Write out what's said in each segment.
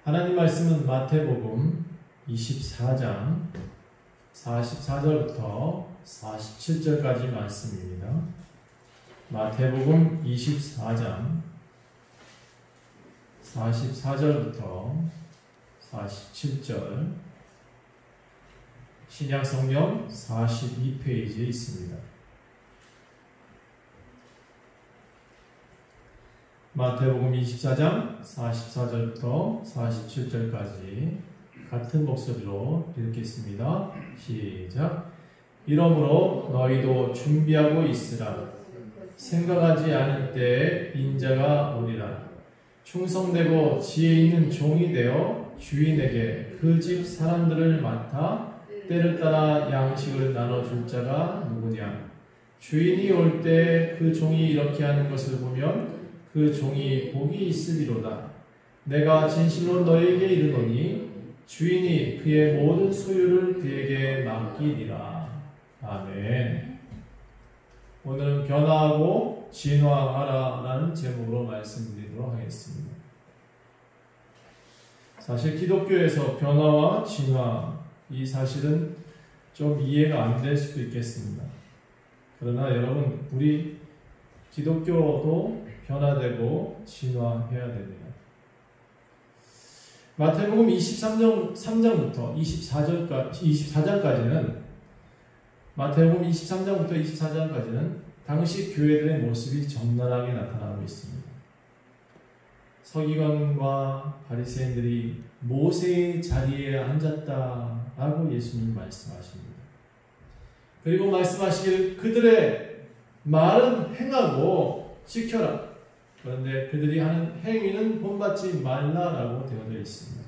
하나님 말씀은 마태복음 24장 44절부터 47절까지 말씀입니다. 마태복음 24장 44절부터 47절, 신약성경 42페이지에 있습니다. 마태복음 24장 44절부터 47절까지 같은 목소리로 읽겠습니다. 시작. 이러므로 너희도 준비하고 있으라. 생각하지 않을 때에 인자가 오리라. 충성되고 지혜 있는 종이 되어 주인에게 그 집 사람들을 맡아 때를 따라 양식을 나눠줄 자가 누구냐. 주인이 올 때 그 종이 이렇게 하는 것을 보면 그 종이 복이 있으리로다. 내가 진실로 너에게 이르노니 주인이 그의 모든 소유를 그에게 맡기리라. 아멘. 오늘은 변화하고 진화하라 라는 제목으로 말씀드리도록 하겠습니다. 사실 기독교에서 변화와 진화, 이 사실은 좀 이해가 안 될 수도 있겠습니다. 그러나 여러분, 우리 기독교도 변화되고 진화해야 됩니다. 마태복음 23장부터 24장까지는 마태복음 23장부터 24장까지는 당시 교회들의 모습이 적나라하게 나타나고 있습니다. 서기관과 바리새인들이 모세의 자리에 앉았다라고 예수님 말씀하십니다. 그리고 말씀하시길 그들의 말은 행하고 지켜라. 그런데 그들이 하는 행위는 본받지 말라라고 되어져 있습니다.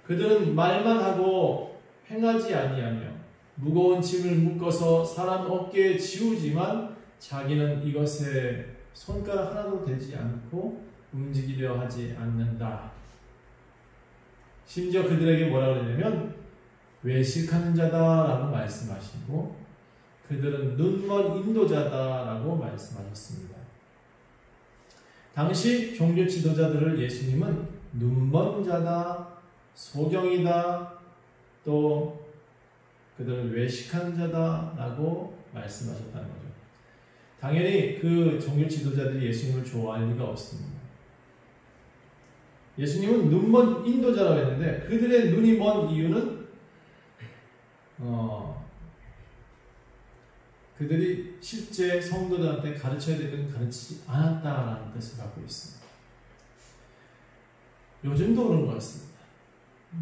그들은 말만 하고 행하지 아니하며 무거운 짐을 묶어서 사람 어깨에 지우지만 자기는 이것에 손가락 하나도 대지 않고 움직이려 하지 않는다. 심지어 그들에게 뭐라 그러냐면 외식하는 자다라고 말씀하시고 그들은 눈먼 인도자다라고 말씀하셨습니다. 당시 종교 지도자들을 예수님은 눈먼 자다, 소경이다, 또 그들은 외식하는 자다라고 말씀하셨다는 거죠. 당연히 그 종교 지도자들이 예수님을 좋아할 리가 없습니다. 예수님은 눈먼 인도자라고 했는데 그들의 눈이 먼 이유는 그들이 실제 성도들한테 가르쳐야 될 건 가르치지 않았다라는 뜻을 갖고 있습니다. 요즘도 그런 것 같습니다.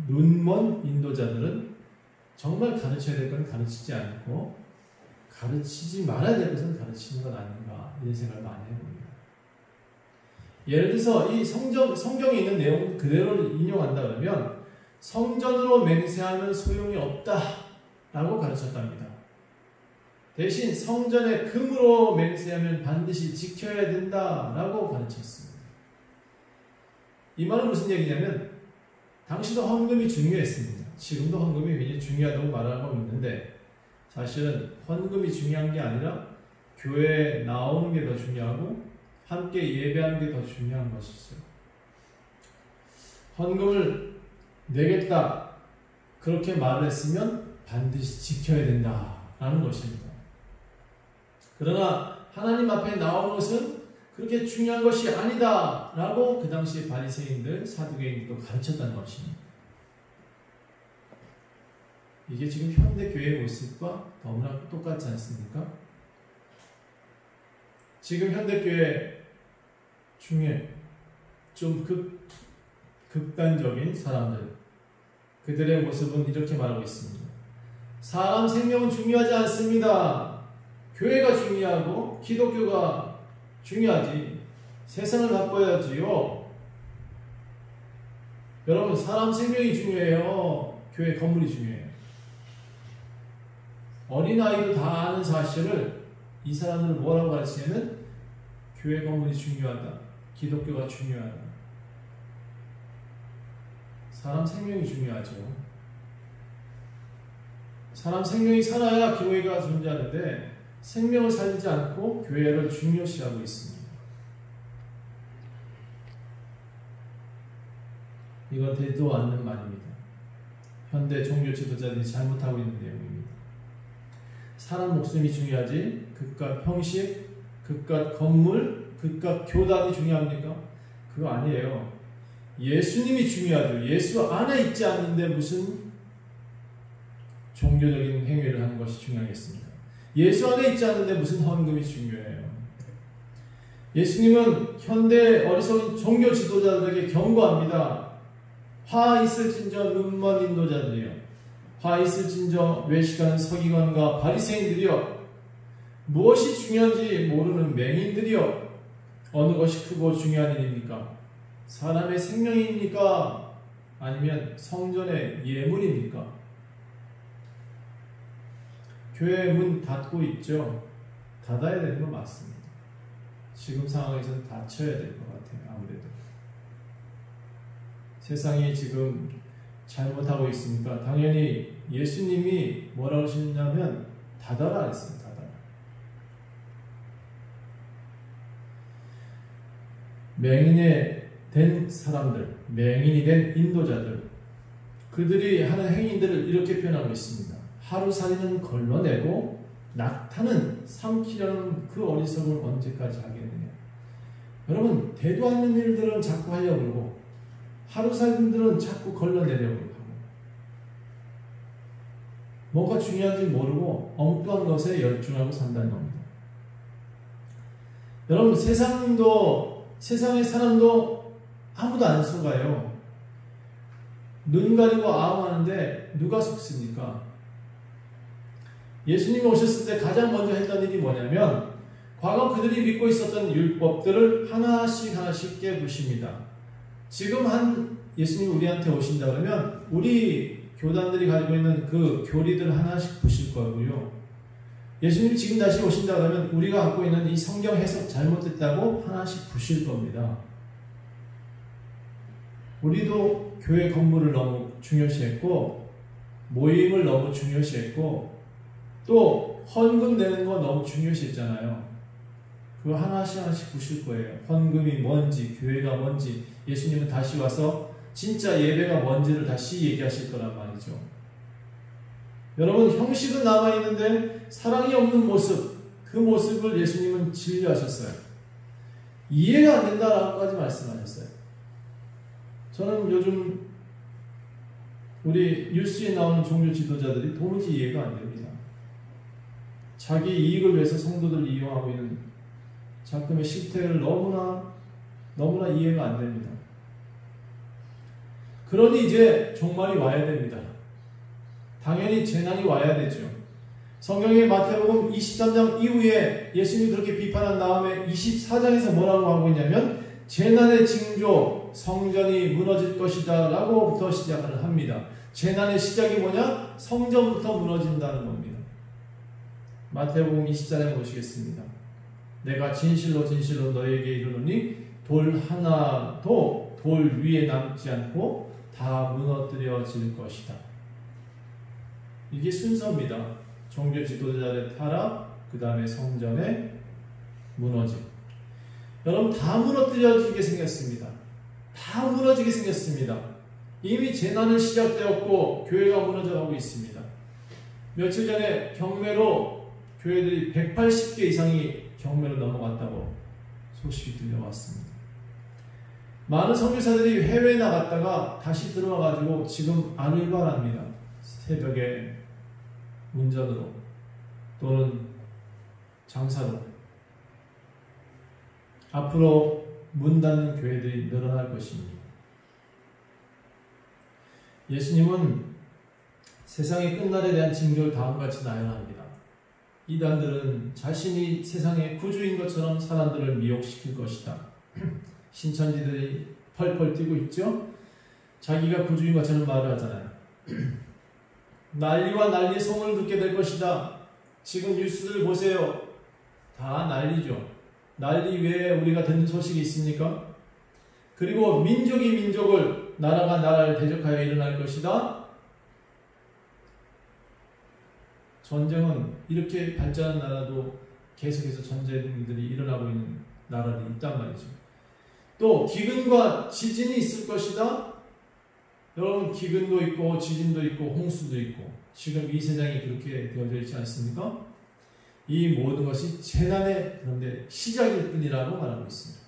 눈먼 인도자들은 정말 가르쳐야 될 건 가르치지 않고 가르치지 말아야 될 것은 가르치는 건 아닌가, 이런 생각을 많이 해봅니다. 예를 들어서 이 성경에 있는 내용 그대로 인용한다 그러면 성전으로 맹세하면 소용이 없다라고 가르쳤답니다. 대신 성전의 금으로 맹세하면 반드시 지켜야 된다라고 가르쳤습니다. 이 말은 무슨 얘기냐면 당시도 헌금이 중요했습니다. 지금도 헌금이 굉장히 중요하다고 말하고 있는데 사실은 헌금이 중요한 게 아니라 교회에 나오는 게 더 중요하고 함께 예배하는 게 더 중요한 것이죠. 헌금을 내겠다 그렇게 말을 했으면 반드시 지켜야 된다라는 것입니다. 그러나 하나님 앞에 나오는 것은 그렇게 중요한 것이 아니다 라고 그 당시 바리새인들, 사두개인들도 가르쳤다는 것입니다. 이게 지금 현대교회의 모습과 너무나 똑같지 않습니까? 지금 현대교회 중에 좀 극단적인 사람들, 그들의 모습은 이렇게 말하고 있습니다. 사람 생명은 중요하지 않습니다. 교회가 중요하고 기독교가 중요하지. 세상을 바꿔야지요. 여러분, 사람 생명이 중요해요. 교회 건물이 중요해요. 어린아이도 다 아는 사실을 이 사람들은 뭐라고 가르치냐면 교회 건물이 중요하다. 기독교가 중요하다. 사람 생명이 중요하죠. 사람 생명이 살아야 교회가 존재하는데 생명을 살리지 않고 교회를 중요시하고 있습니다. 이건 되도 않는 말입니다. 현대 종교 지도자들이 잘못하고 있는 내용입니다. 사람 목숨이 중요하지 그깟 형식, 그깟 건물, 그깟 교단이 중요합니까? 그거 아니에요. 예수님이 중요하죠. 예수 안에 있지 않는데 무슨 종교적인 행위를 하는 것이 중요하겠습니까? 예수 안에 있지 않는데 무슨 헌금이 중요해요. 예수님은 현대 어리석은 종교 지도자들에게 경고합니다. 화 있을진저 눈먼 인도자들이여, 화 있을진저 외식하는 서기관과 바리새인들이여, 무엇이 중요한지 모르는 맹인들이여, 어느 것이 크고 중요한 일입니까? 사람의 생명입니까? 아니면 성전의 예물입니까? 교회 문 닫고 있죠? 닫아야 되는 건 맞습니다. 지금 상황에서는 닫혀야 될 것 같아요. 아무래도 세상이 지금 잘못하고 있으니까 당연히 예수님이 뭐라고 하시냐면 닫아라 했습니다. 닫아라. 맹인이 된 사람들, 맹인이 된 인도자들, 그들이 하는 행위들을 이렇게 표현하고 있습니다. 하루살이는 걸러내고 낙타는 삼키려는 그 어리석음을 언제까지 하겠느냐. 여러분, 되도 않는 일들은 자꾸 하려고 그러고 하루살이들은 자꾸 걸러내려고 하고 뭐가 중요한지 모르고 엉뚱한 것에 열중하고 산다는 겁니다. 여러분, 세상의 사람도 아무도 안 속아요. 눈 가리고 아웅하는데 누가 속습니까? 예수님이 오셨을 때 가장 먼저 했던 일이 뭐냐면 과거 그들이 믿고 있었던 율법들을 하나씩 깨부십니다. 지금 예수님이 우리한테 오신다 그러면 우리 교단들이 가지고 있는 그 교리들 하나씩 부실 거고요. 예수님이 지금 다시 오신다 그러면 우리가 갖고 있는 이 성경 해석 잘못됐다고 하나씩 부실 겁니다. 우리도 교회 건물을 너무 중요시했고 모임을 너무 중요시했고 또 헌금 내는 거 너무 중요시했잖아요. 그거 하나씩 부실 거예요. 헌금이 뭔지, 교회가 뭔지, 예수님은 다시 와서 진짜 예배가 뭔지를 다시 얘기하실 거란 말이죠. 여러분, 형식은 남아있는데 사랑이 없는 모습, 그 모습을 예수님은 진리하셨어요. 이해가 안 된다라고까지 말씀하셨어요. 저는 요즘 우리 뉴스에 나오는 종교 지도자들이 도무지 이해가 안 됩니다. 자기 이익을 위해서 성도들을 이용하고 있는 작금의 실태를 너무나 이해가 안 됩니다. 그러니 이제 종말이 와야 됩니다. 당연히 재난이 와야 되죠. 성경의 마태복음 23장 이후에 예수님이 그렇게 비판한 다음에 24장에서 뭐라고 하고 있냐면 재난의 징조, 성전이 무너질 것이다 라고부터 시작을 합니다. 재난의 시작이 뭐냐? 성전부터 무너진다는 겁니다. 마태복음 24장 보시겠습니다. 내가 진실로 너희에게 이르노니 돌 하나도 돌 위에 남지 않고 다 무너뜨려질 것이다. 이게 순서입니다. 종교 지도자의 타락, 그 다음에 성전의 무너짐. 여러분, 다 무너뜨려지게 생겼습니다. 다 무너지게 생겼습니다. 이미 재난은 시작되었고 교회가 무너져가고 있습니다. 며칠 전에 경매로 교회들이 180개 이상이 경매로 넘어갔다고 소식이 들려왔습니다. 많은 선교사들이 해외에 나갔다가 다시 들어와가지고 지금 안일반합니다. 새벽에 운전으로 또는 장사로. 앞으로 문 닫는 교회들이 늘어날 것입니다. 예수님은 세상의 끝날에 대한 징조를 다음같이 나열합니다. 이단들은 자신이 세상의 구주인 것처럼 사람들을 미혹시킬 것이다. 신천지들이 펄펄 뛰고 있죠? 자기가 구주인 것처럼 말을 하잖아요. 난리와 난리의 소문을 듣게 될 것이다. 지금 뉴스들 보세요. 다 난리죠. 난리 외에 우리가 듣는 소식이 있습니까? 그리고 민족이 민족을, 나라가 나라를 대적하여 일어날 것이다. 전쟁은 이렇게 발전한 나라도 계속해서 전쟁들이 일어나고 있는 나라들이 있단 말이죠. 또 기근과 지진이 있을 것이다. 여러분 기근도 있고 지진도 있고 홍수도 있고 지금 이 세상이 그렇게 되어져 있지 않습니까? 이 모든 것이 재난의 그런데 시작일 뿐이라고 말하고 있습니다.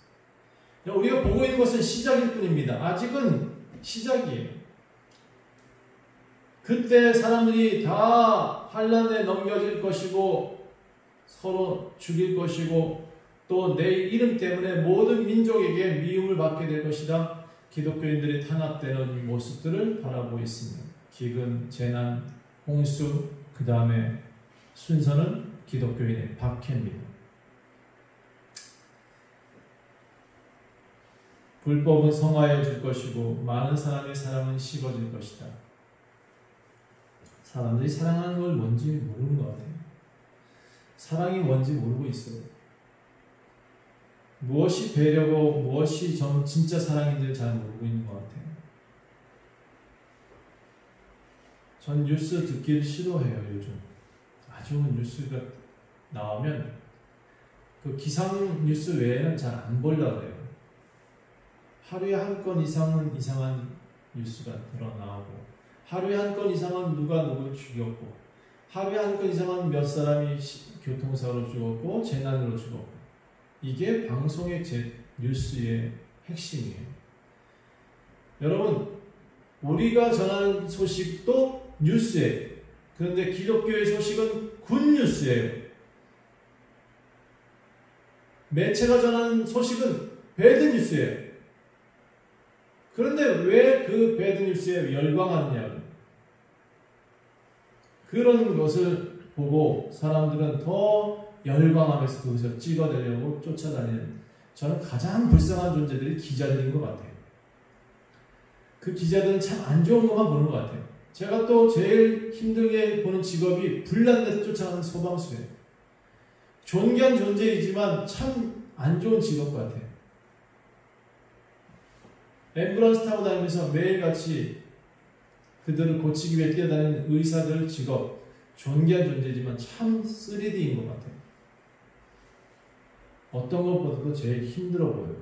우리가 보고 있는 것은 시작일 뿐입니다. 아직은 시작이에요. 그때 사람들이 다 환난에 넘겨질 것이고 서로 죽일 것이고 또 내 이름 때문에 모든 민족에게 미움을 받게 될 것이다. 기독교인들이 탄압되는 모습들을 바라보고 있습니다. 기근, 재난, 홍수, 그 다음에 순서는 기독교인의 박해입니다. 불법은 성화해 줄 것이고 많은 사람의 사랑은 식어질 것이다. 사람들이 사랑하는 걸 뭔지 모르는 것 같아요. 사랑이 뭔지 모르고 있어요. 무엇이 배려고 무엇이 진짜 사랑인지 잘 모르고 있는 것 같아요. 전 뉴스 듣기를 싫어해요. 요즘 아주 뉴스가 나오면 그 기상 뉴스 외에는 잘 안 보려고 해요. 하루에 한 건 이상은 이상한 뉴스가 드러나오고 하루에 한 건 이상은 누가 누굴 죽였고 하루에 한 건 이상은 몇 사람이 교통사고로 죽었고 재난으로 죽었고 이게 방송의 뉴스의 핵심이에요. 여러분 우리가 전하는 소식도 뉴스예요. 그런데 기독교의 소식은 굿뉴스예요. 매체가 전하는 소식은 배드뉴스예요. 그런데 왜 그 배드뉴스에 열광하느냐. 그런 것을 보고 사람들은 더 열광하면서 그것을 찍어내려고 쫓아다니는 저는 가장 불쌍한 존재들이 기자들인 것 같아요. 그 기자들은 참 안 좋은 것만 보는 것 같아요. 제가 또 제일 힘들게 보는 직업이 불난데 쫓아가는 소방수예요. 존귀한 존재이지만 참 안 좋은 직업 같아요. 앰뷸런스 타고 다니면서 매일같이 그들을 고치기 위해 뛰어다니는 의사들 직업 존귀한 존재지만 참 3D인 것 같아요. 어떤 것보다도 제일 힘들어 보여요.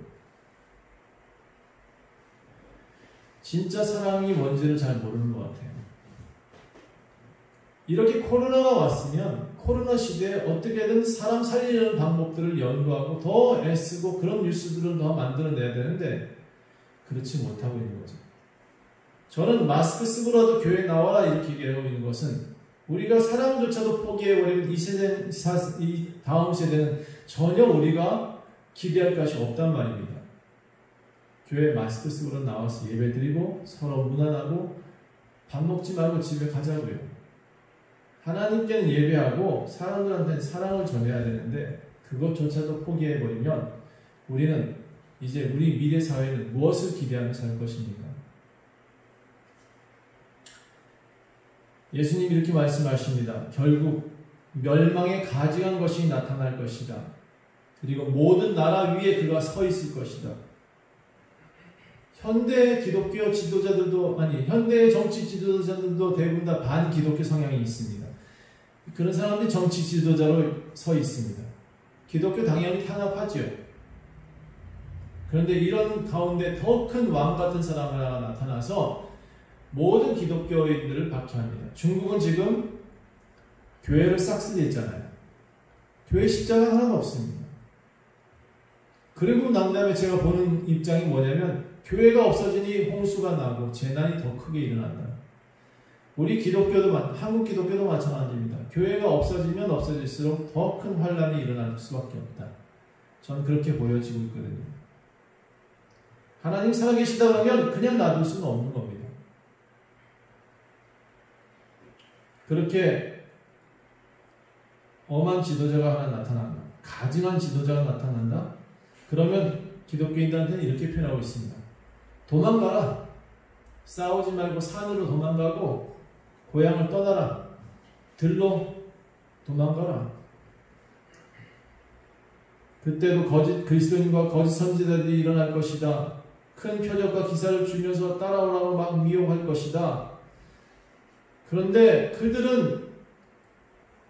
진짜 사랑이 뭔지를 잘 모르는 것 같아요. 이렇게 코로나가 왔으면 코로나 시대에 어떻게든 사람 살리려는 방법들을 연구하고 더 애쓰고 그런 뉴스들을 더 만들어내야 되는데 그렇지 못하고 있는 거죠. 저는 마스크 쓰고라도 교회 나와라 이렇게 얘기하고 있는 것은 우리가 사랑조차도 포기해버리는 이 다음 세대는 전혀 우리가 기대할 것이 없단 말입니다. 교회 마스크 쓰고 나와서 예배 드리고 서로 무난하고 밥 먹지 말고 집에 가자고요. 하나님께는 예배하고 사람들한테는 사랑을 전해야 되는데 그것조차도 포기해버리면 우리는 이제 우리 미래 사회는 무엇을 기대하며 살 것입니까? 예수님이 이렇게 말씀하십니다. 결국 멸망에 가증한 것이 나타날 것이다. 그리고 모든 나라 위에 그가 서 있을 것이다. 현대 기독교 지도자들도 현대 정치 지도자들도 대부분 다 반기독교 성향이 있습니다. 그런 사람들이 정치 지도자로 서 있습니다. 기독교 당연히 탄압하지요. 그런데 이런 가운데 더 큰 왕 같은 사람 하나가 나타나서 모든 기독교인들을 박해합니다. 중국은 지금 교회를 싹쓸이했잖아요. 교회 십자가 하나도 없습니다. 그리고 난 다음에 제가 보는 입장이 뭐냐면 교회가 없어지니 홍수가 나고 재난이 더 크게 일어난다. 우리 기독교도 한국 기독교도 마찬가지입니다. 교회가 없어지면 없어질수록 더 큰 환란이 일어날 수밖에 없다. 전 그렇게 보여지고 있거든요. 하나님 살아계시다 그러면 그냥 놔둘 수는 없는 겁니다. 그렇게 엄한 지도자가 하나 나타난다. 가증한 지도자가 나타난다. 그러면 기독교인들한테는 이렇게 표현하고 있습니다. 도망가라. 싸우지 말고 산으로 도망가고 고향을 떠나라. 들로 도망가라. 그때도 거짓 그리스도인과 거짓 선지자들이 일어날 것이다. 큰 표적과 기사를 주면서 따라오라고 막 미혹할 것이다. 그런데 그들은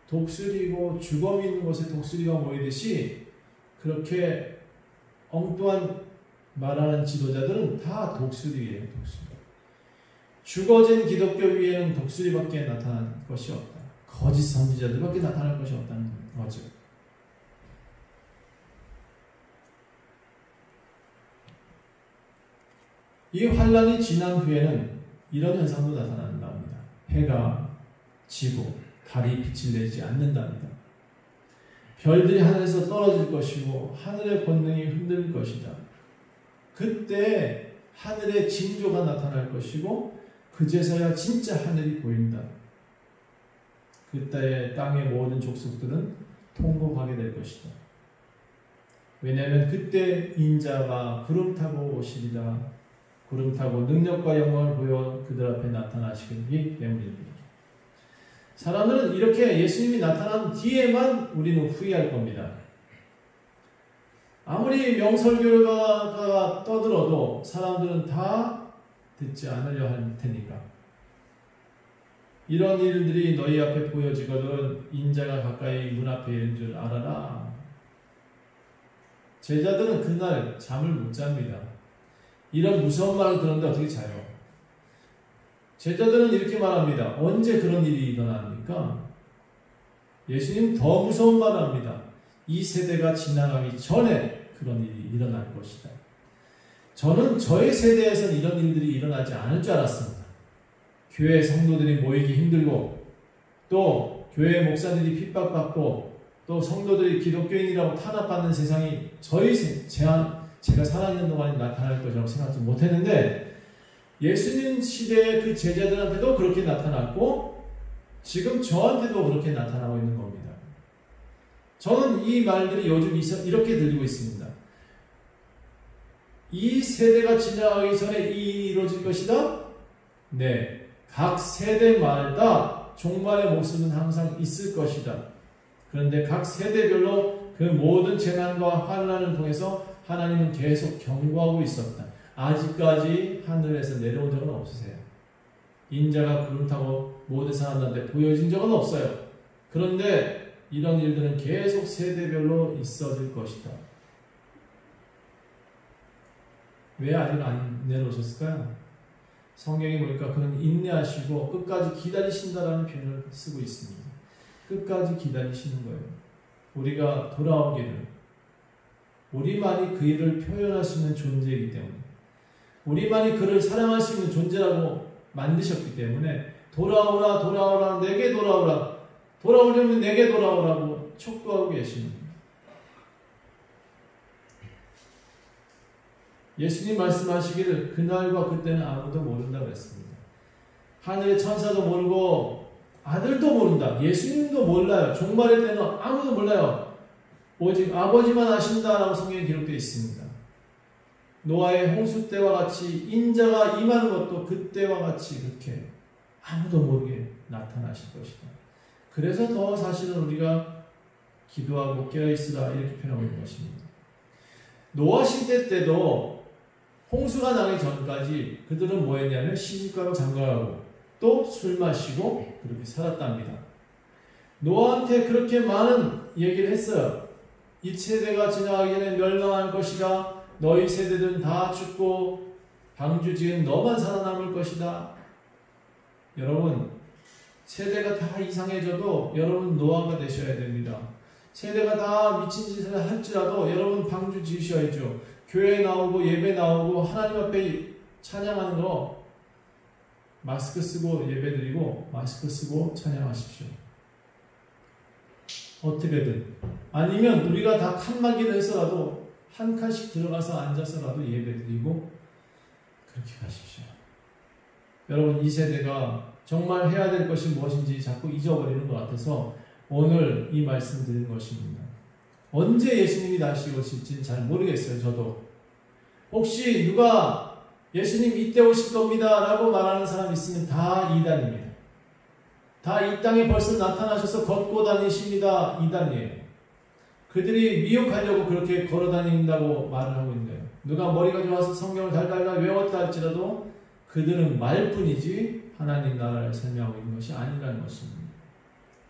독수리고 주검 있는 곳에 독수리가 모이듯이 그렇게 엉뚱한 말하는 지도자들은 다 독수리예요. 독수리. 죽어진 기독교 위에는 독수리밖에 나타날 것이 없다. 거짓 선지자들밖에 나타날 것이 없다는 거죠. 이 환란이 지난 후에는 이런 현상도 나타난답니다. 해가 지고 달이 빛을 내지 않는답니다. 별들이 하늘에서 떨어질 것이고 하늘의 권능이 흔들릴 것이다. 그때 하늘의 징조가 나타날 것이고 그제서야 진짜 하늘이 보인다. 그때 땅의 모든 족속들은 통곡하게 될 것이다. 왜냐하면 그때 인자가 구름 타고 오시리라. 구름 타고 능력과 영광을 보여 그들 앞에 나타나시기 때문입니다. 사람들은 이렇게 예수님이 나타난 뒤에만 우리는 후회할 겁니다. 아무리 명설교가 떠들어도 사람들은 다 듣지 않으려 할 테니까. 이런 일들이 너희 앞에 보여지거든 인자가 가까이 문 앞에 있는 줄 알아라. 제자들은 그날 잠을 못 잡니다. 이런 무서운 말을 들었는데 어떻게 자요? 제자들은 이렇게 말합니다. 언제 그런 일이 일어납니까? 예수님 더 무서운 말을 합니다. 이 세대가 지나가기 전에 그런 일이 일어날 것이다. 저는 저의 세대에서는 이런 일들이 일어나지 않을 줄 알았습니다. 교회 성도들이 모이기 힘들고 또 교회 목사들이 핍박받고 또 성도들이 기독교인이라고 탄압받는 세상이 제가 살아있는 동안에 나타날 것이라고 생각하지 못했는데 예수님 시대의 그 제자들한테도 그렇게 나타났고 지금 저한테도 그렇게 나타나고 있는 겁니다. 저는 이 말들이 요즘 이렇게 들리고 있습니다. 이 세대가 지나가기 전에 이 일이 이루어질 것이다? 네. 각 세대마다 종말의 모습은 항상 있을 것이다. 그런데 각 세대별로 그 모든 재난과 환난을 통해서 하나님은 계속 경고하고 있었다. 아직까지 하늘에서 내려온 적은 없으세요. 인자가 구름 타고 모든 사람들한테 보여진 적은 없어요. 그런데 이런 일들은 계속 세대별로 있어질 것이다. 왜 아직 안 내려오셨을까요? 성경에 보니까 그는 인내하시고 끝까지 기다리신다라는 표현을 쓰고 있습니다. 끝까지 기다리시는 거예요. 우리가 돌아오기를 우리만이 그 일을 표현할 수 있는 존재이기 때문에 우리만이 그를 사랑할 수 있는 존재라고 만드셨기 때문에 돌아오라 돌아오라 내게 돌아오라 돌아오려면 내게 돌아오라고 촉구하고 계십니다. 예수님 말씀하시기를 그날과 그때는 아무도 모른다고 했습니다. 하늘의 천사도 모르고 아들도 모른다. 예수님도 몰라요. 종말의 때는 아무도 몰라요. 오직 아버지만 아신다라고 성경에 기록되어 있습니다. 노아의 홍수 때와 같이 인자가 임하는 것도 그때와 같이 그렇게 아무도 모르게 나타나실 것이다. 그래서 더 사실은 우리가 기도하고 깨어있으라 이렇게 표현하고 있는 것입니다. 노아 시대 때도 홍수가 나기 전까지 그들은 뭐 했냐면 시집가고 장가가고 또 술 마시고 그렇게 살았답니다. 노아한테 그렇게 많은 얘기를 했어요. 이 세대가 지나가기 전에 멸망할 것이다. 너희 세대들은 다 죽고 방주 지은 너만 살아남을 것이다. 여러분 세대가 다 이상해져도 여러분 노아가 되셔야 됩니다. 세대가 다 미친 짓을 할지라도 여러분 방주 지으셔야죠. 교회 나오고 예배 나오고 하나님 앞에 찬양하는 거 마스크 쓰고 예배 드리고 마스크 쓰고 찬양하십시오. 어떻게든 아니면 우리가 다 칸막이를 해서라도 한 칸씩 들어가서 앉아서라도 예배 드리고 그렇게 가십시오. 여러분 이 세대가 정말 해야 될 것이 무엇인지 자꾸 잊어버리는 것 같아서 오늘 이 말씀 드리는 것입니다. 언제 예수님이 다시 오실지는 잘 모르겠어요. 저도 혹시 누가 예수님 이때 오실 겁니다 라고 말하는 사람 있으면 다 이단입니다. 다 이 땅에 벌써 나타나셔서 걷고 다니십니다. 이단이에요. 그들이 미혹하려고 그렇게 걸어 다닌다고 말을 하고 있는데요. 누가 머리가 좋아서 성경을 달달달 외웠다 할지라도 그들은 말뿐이지 하나님 나라를 설명하고 있는 것이 아니라는 것입니다.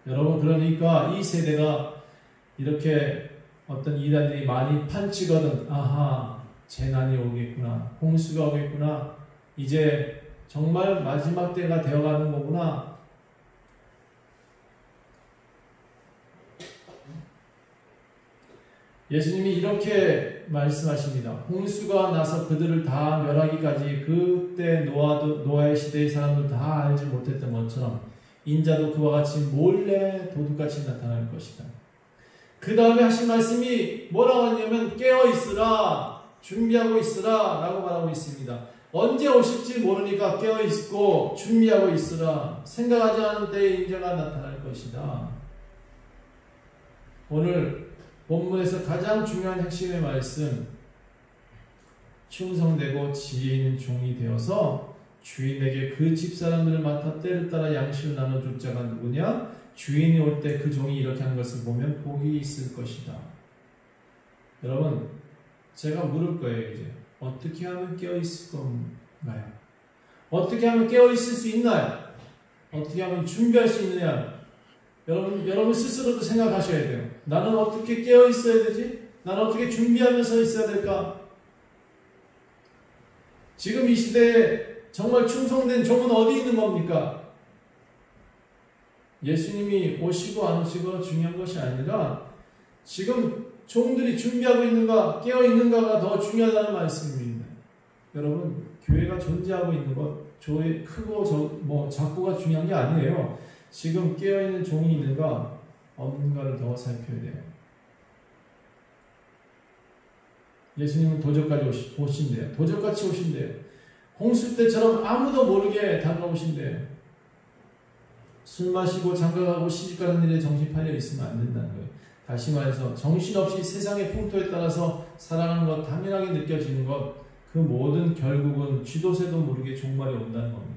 여러분 그러니까 이 세대가 이렇게 어떤 이단들이 많이 판치거든 아하 재난이 오겠구나 홍수가 오겠구나 이제 정말 마지막 때가 되어가는 거구나. 예수님이 이렇게 말씀하십니다. 홍수가 나서 그들을 다 멸하기까지 그때 노아의 시대의 사람들 다 알지 못했던 것처럼 인자도 그와 같이 몰래 도둑같이 나타날 것이다. 그 다음에 하신 말씀이 뭐라고 하냐면 깨어있으라, 준비하고 있으라 라고 말하고 있습니다. 언제 오실지 모르니까 깨어있고 준비하고 있으라. 생각하지 않은 때에 인자가 나타날 것이다. 오늘 본문에서 가장 중요한 핵심의 말씀, 충성되고 지혜 있는 종이 되어서 주인에게 그 집사람들을 맡아 때를 따라 양식을 나눠줄 자가 누구냐? 주인이 올 때 그 종이 이렇게 하는 것을 보면 복이 있을 것이다. 여러분, 제가 물을 거예요. 이제 어떻게 하면 깨어있을 건가요? 어떻게 하면 깨어있을 수 있나요? 어떻게 하면 준비할 수 있느냐? 여러분 스스로도 생각하셔야 돼요. 나는 어떻게 깨어 있어야 되지? 나는 어떻게 준비하면서 있어야 될까? 지금 이 시대에 정말 충성된 종은 어디 있는 겁니까? 예수님이 오시고 안 오시고 중요한 것이 아니라 지금 종들이 준비하고 있는가, 깨어 있는가가 더 중요하다는 말씀입니다. 여러분, 교회가 존재하고 있는 것, 교회 크고 작고가 중요한 게 아니에요. 지금 깨어있는 종이 있는가 없는가를 더 살펴야 돼요. 예수님은 도적까지 오신대요. 도적같이 오신대요. 홍수 때처럼 아무도 모르게 다가오신대요. 술 마시고 장가가고 시집가는 일에 정신 팔려 있으면 안 된다는 거예요. 다시 말해서 정신없이 세상의 풍토에 따라서 살아가는 것, 당연하게 느껴지는 것, 그 모든 결국은 쥐도새도 모르게 종말이 온다는 겁니다.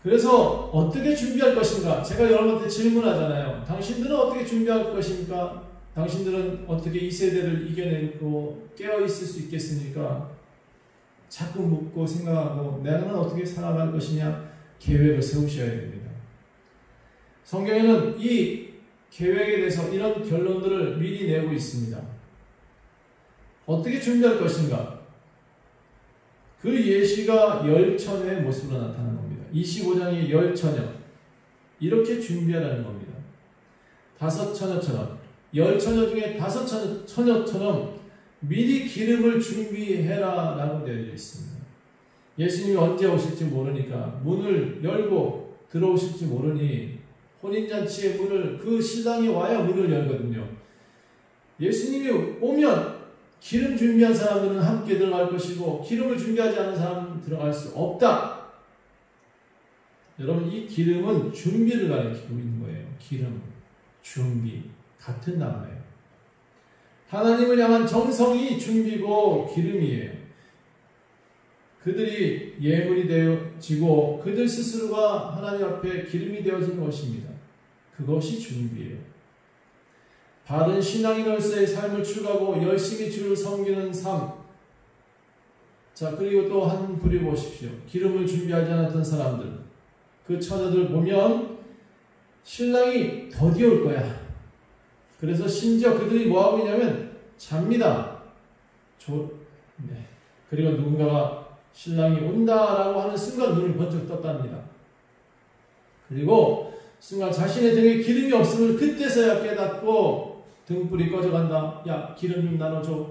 그래서 어떻게 준비할 것인가? 제가 여러분한테 질문하잖아요. 당신들은 어떻게 준비할 것입니까? 당신들은 어떻게 이 세대를 이겨내고 깨어있을 수 있겠습니까? 자꾸 묻고 생각하고 내가는 어떻게 살아갈 것이냐? 계획을 세우셔야 됩니다. 성경에는 이 계획에 대해서 이런 결론들을 미리 내고 있습니다. 어떻게 준비할 것인가? 그 예시가 열처녀의 모습으로 나타나는 겁니다. 25장의 열처녀, 이렇게 준비하라는 겁니다. 5처녀처럼, 10처녀 중에 5처녀처럼 미리 기름을 준비해라 라고 되어 있습니다. 예수님이 언제 오실지 모르니까 문을 열고 들어오실지 모르니 혼인잔치의 문을, 그 신랑이 와야 문을 열거든요. 예수님이 오면 기름 준비한 사람들은 함께 들어갈 것이고 기름을 준비하지 않은 사람은 들어갈 수 없다. 여러분, 이 기름은 준비를 가리키고 있는 거예요. 기름, 준비, 같은 단어예요. 하나님을 향한 정성이 준비고 기름이에요. 그들이 예물이 되어지고 그들 스스로가 하나님 앞에 기름이 되어지는 것입니다. 그것이 준비예요. 바른 신앙인으로서의 삶을 추구하고 열심히 주를 섬기는 삶. 자, 그리고 또 한 부류 보십시오. 기름을 준비하지 않았던 사람들. 그 처녀들 보면 신랑이 더디 올 거야. 그래서 심지어 그들이 뭐하고 있냐면 잡니다. 그리고 누군가가 신랑이 온다라고 하는 순간 눈을 번쩍 떴답니다. 그리고 순간 자신의 등에 기름이 없음을 그때서야 깨닫고 등불이 꺼져간다. 야, 기름 좀 나눠줘.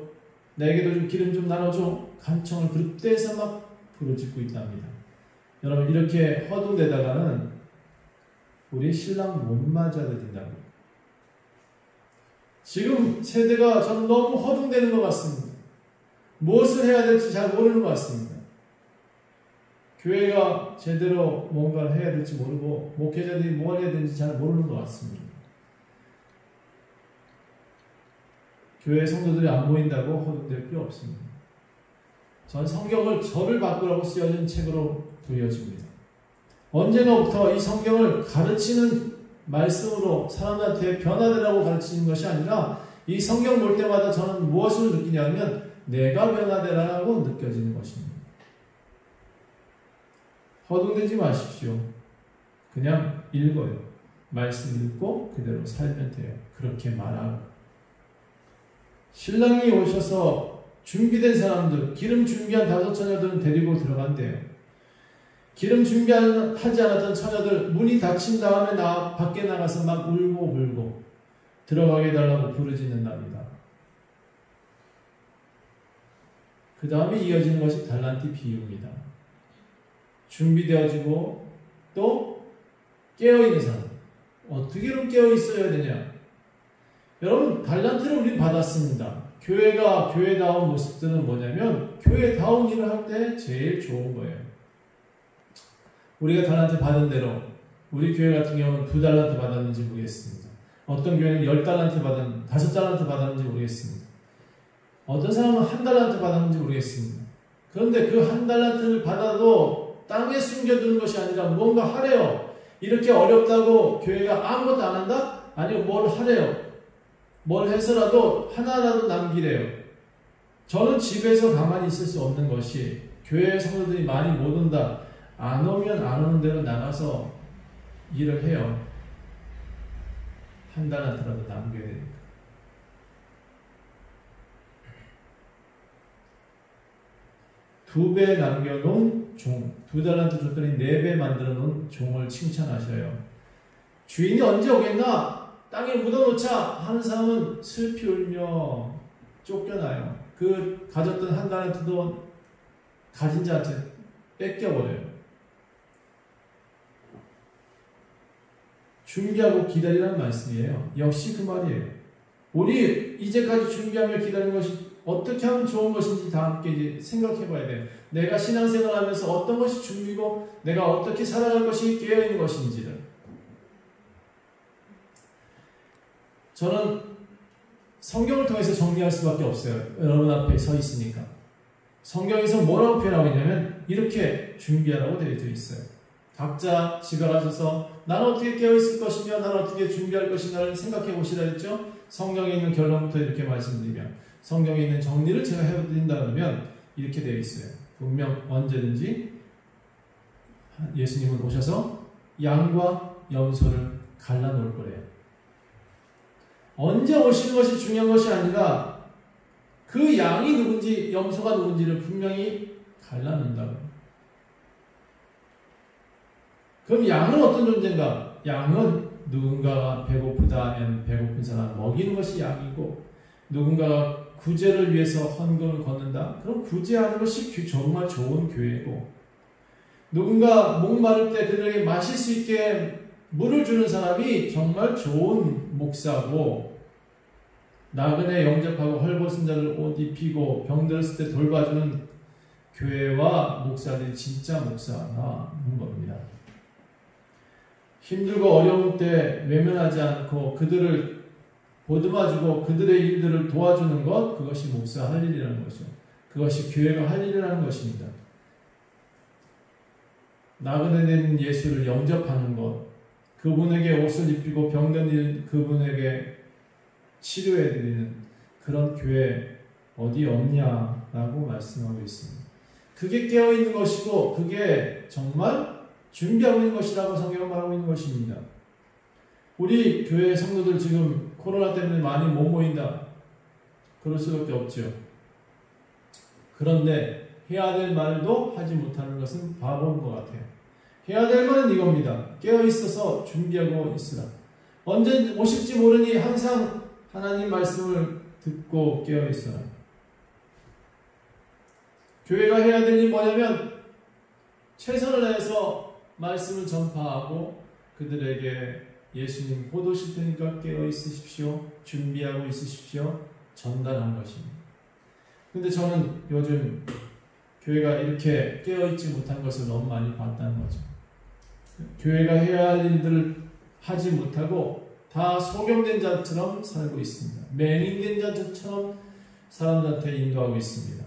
내게도 좀 기름 좀 나눠줘. 간청을 그때서 막 부르짖고 있답니다. 여러분, 이렇게 허둥대다가는 우리 신랑 못 맞아야 된다고. 지금 세대가 저는 너무 허둥대는 것 같습니다. 무엇을 해야 될지 잘 모르는 것 같습니다. 교회가 제대로 뭔가를 해야 될지 모르고 목회자들이 뭘 해야 되는지 잘 모르는 것 같습니다. 교회 성도들이 안 보인다고 허둥댈 필요 없습니다. 전 성경을 저를 바꾸라고 쓰여진 책으로 보여집니다. 언제나부터 이 성경을 가르치는 말씀으로 사람들한테 변화되라고 가르치는 것이 아니라 이 성경 볼 때마다 저는 무엇을 느끼냐면 내가 변화되라고 느껴지는 것입니다. 허둥대지 마십시오. 그냥 읽어요. 말씀 읽고 그대로 살면 돼요. 그렇게 말하고. 신랑이 오셔서 준비된 사람들, 기름 준비한 5 처녀들은 데리고 들어간대요. 기름 준비하지 않았던 처녀들 문이 닫힌 다음에 밖에 나가서 막 울고 불고 들어가게 해달라고 부르짖는답니다. 그 다음에 이어지는 것이 달란트 비유입니다. 준비되어지고 또 깨어있는 사람. 어떻게 그럼 깨어있어야 되냐? 여러분, 달란트를 우리 받았습니다. 교회가 교회다운 모습들은 뭐냐면 교회다운 일을 할 때 제일 좋은 거예요. 우리가 달란트 받은 대로 우리 교회 같은 경우는 2달란트 받았는지 모르겠습니다. 어떤 교회는 10달란트 5달란트 받았는지 모르겠습니다. 어떤 사람은 1달란트 받았는지 모르겠습니다. 그런데 그 1달란트를 받아도 땅에 숨겨두는 것이 아니라 뭔가 하래요. 이렇게 어렵다고 교회가 아무것도 안 한다? 아니요, 뭘 하래요. 뭘 해서라도 하나라도 남기래요. 저는 집에서 가만히 있을 수 없는 것이 교회 성도들이 많이 못 온다. 안 오면 안 오는 대로 나가서 일을 해요. 1달란트라도 남겨야 되니까. 두 배 남겨놓은 종, 2달란트 줬더니 4배 만들어 놓은 종을 칭찬하셔요. 주인이 언제 오겠나? 땅에 묻어놓자 하는 사람은 슬피 울며 쫓겨나요. 그 가졌던 1달란트도 가진 자한테 뺏겨버려요. 준비하고 기다리라는 말씀이에요. 역시 그 말이에요. 우리 이제까지 준비하며 기다린 것이 어떻게 하면 좋은 것인지 다 함께 이제 생각해 봐야 돼요. 내가 신앙생활 하면서 어떤 것이 준비고 내가 어떻게 살아갈 것이 깨어있는 것인지를. 저는 성경을 통해서 정리할 수밖에 없어요. 여러분 앞에 서 있으니까. 성경에서 뭐라고 표현하고 있냐면 이렇게 준비하라고 되어 있어요. 각자 지각하셔서 나는 어떻게 깨어있을 것이며 나는 어떻게 준비할 것인가를 생각해 보시라 했죠. 성경에 있는 결론부터 이렇게 말씀드리면 성경에 있는 정리를 제가 해드린다면 이렇게 되어 있어요. 분명 언제든지 예수님은 오셔서 양과 염소를 갈라놓을 거래요. 언제 오시는 것이 중요한 것이 아니라 그 양이 누군지 염소가 누군지를 분명히 갈라놓는다고. 그럼 양은 어떤 존재인가? 양은 누군가가 배고프다 하면 배고픈 사람 먹이는 것이 양이고, 누군가가 구제를 위해서 헌금을 걷는다? 그럼 구제하는 것이 정말 좋은 교회고, 누군가 목마를 때 그들에게 마실 수 있게 물을 주는 사람이 정말 좋은 목사고, 나그네 영접하고 헐벗은 자를 옷 입히고 병들었을 때 돌봐주는 교회와 목사들이 진짜 목사라는 겁니다. 힘들고 어려운 때 외면하지 않고 그들을 보듬어주고 그들의 일들을 도와주는 것, 그것이 목사 할 일이라는 거죠. 그것이 교회가 할 일이라는 것입니다. 나그네 된 예수를 영접하는 것, 그분에게 옷을 입히고 병든 그분에게 치료해드리는 그런 교회 어디 없냐라고 말씀하고 있습니다. 그게 깨어있는 것이고 그게 정말 준비하고 있는 것이라고 성경은 말하고 있는 것입니다. 우리 교회 성도들 지금 코로나 때문에 많이 못 모인다. 그럴 수밖에 없죠. 그런데 해야 될 말도 하지 못하는 것은 바보인 것 같아요. 해야 될 말은 이겁니다. 깨어있어서 준비하고 있으라. 언제 오실지 모르니 항상 하나님 말씀을 듣고 깨어있어라. 교회가 해야 될 일이 뭐냐면 최선을 다해서 말씀을 전파하고 그들에게 예수님 곧 오실 테니까 깨어있으십시오. 준비하고 있으십시오. 전달하는 것입니다. 근데 저는 요즘 교회가 이렇게 깨어있지 못한 것을 너무 많이 봤다는 거죠. 교회가 해야 할 일들을 하지 못하고 다 소경된 자처럼 살고 있습니다. 맹인된 자처럼 사람들한테 인도하고 있습니다.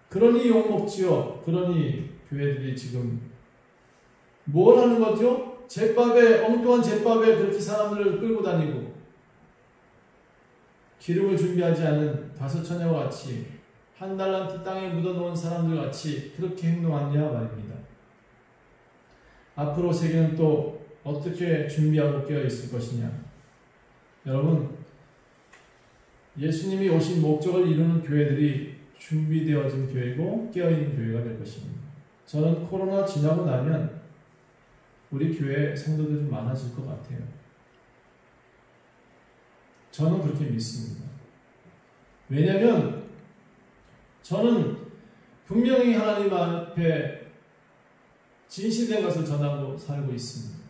그러니 욕먹지요. 그러니 교회들이 지금 뭘 하는 거죠? 엉뚱한 잿밥에 그렇게 사람들을 끌고 다니고 기름을 준비하지 않은 5 처녀와 같이 1달란트 땅에 묻어놓은 사람들 같이 그렇게 행동하냐 말입니다. 앞으로 세계는 또 어떻게 준비하고 깨어있을 것이냐. 여러분, 예수님이 오신 목적을 이루는 교회들이 준비되어진 교회고 깨어있는 교회가 될 것입니다. 저는 코로나 지나고 나면 우리 교회 성도들이 좀 많아질 것 같아요. 저는 그렇게 믿습니다. 왜냐하면 저는 분명히 하나님 앞에 진실된 것을 전하고 살고 있습니다.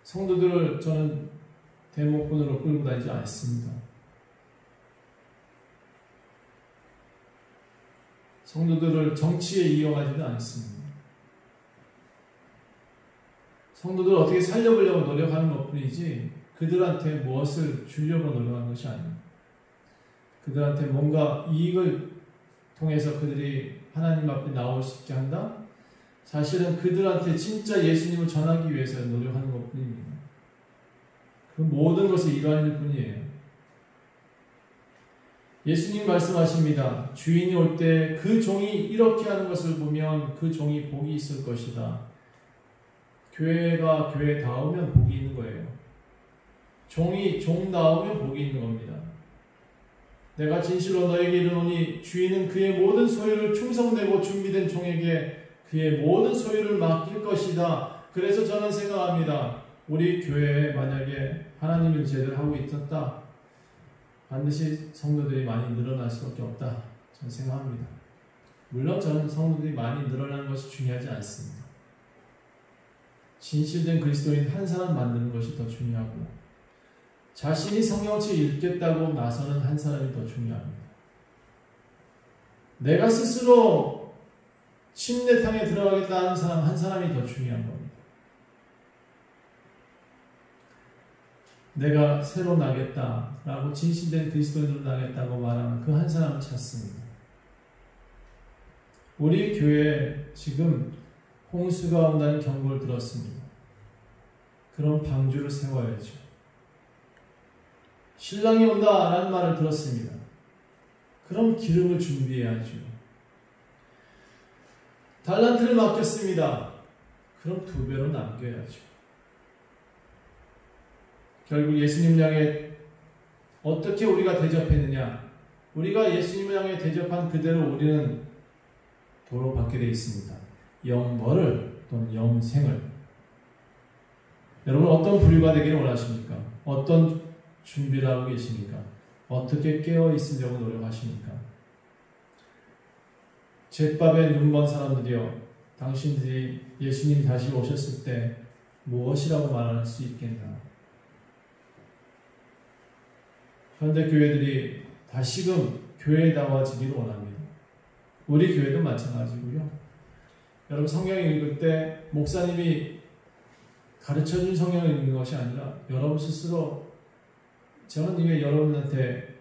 성도들을 저는 대목군으로 끌고 다니지 않습니다. 성도들을 정치에 이용하지는 않습니다. 성도들을 어떻게 살려보려고 노력하는 것뿐이지 그들한테 무엇을 주려고 노력하는 것이 아닙니다. 그들한테 뭔가 이익을 통해서 그들이 하나님 앞에 나올 수 있게 한다? 사실은 그들한테 진짜 예수님을 전하기 위해서 노력하는 것뿐입니다. 그 모든 것의 일환일 뿐이에요. 예수님 말씀하십니다. 주인이 올 때 그 종이 이렇게 하는 것을 보면 그 종이 복이 있을 것이다. 교회가 교회다우면 복이 있는 거예요. 종이 종다우면 복이 있는 겁니다. 내가 진실로 너에게 이르노니 주인은 그의 모든 소유를 충성되고 준비된 종에게 그의 모든 소유를 맡길 것이다. 그래서 저는 생각합니다. 우리 교회에 만약에 하나님을 제대로 하고 있었다. 반드시 성도들이 많이 늘어날 수밖에 없다. 저는 생각합니다. 물론 저는 성도들이 많이 늘어나는 것이 중요하지 않습니다. 진실된 그리스도인 한 사람 만드는 것이 더 중요하고 자신이 성경책 읽겠다고 나서는 한 사람이 더 중요합니다. 내가 스스로 침례탕에 들어가겠다 하는 사람 한 사람이 더 중요한 겁니다. 내가 새로 나겠다라고 진실된 그리스도인으로 나겠다고 말하는 그 한 사람을 찾습니다. 우리 교회에 지금 홍수가 온다는 경고를 들었습니다. 그럼 방주를 세워야죠. 신랑이 온다라는 말을 들었습니다. 그럼 기름을 준비해야죠. 달란트를 맡겼습니다. 그럼 2배로 남겨야죠. 결국 예수님을 향해 어떻게 우리가 대접했느냐? 우리가 예수님을 향해 대접한 그대로 우리는 도로 받게 되어 있습니다. 영벌을 또는 영생을. 여러분 어떤 부류가 되기를 원하십니까? 어떤 준비를 하고 계십니까? 어떻게 깨어 있으려고 노력하십니까? 잿밥에 눈먼 사람들이여, 당신들이 예수님 다시 오셨을 때 무엇이라고 말할 수 있겠나? 현대 교회들이 다시금 교회다워지기를 원합니다. 우리 교회도 마찬가지고요. 여러분 성경을 읽을 때 목사님이 가르쳐준 성경을 읽는 것이 아니라 여러분 스스로, 저는 이게 여러분한테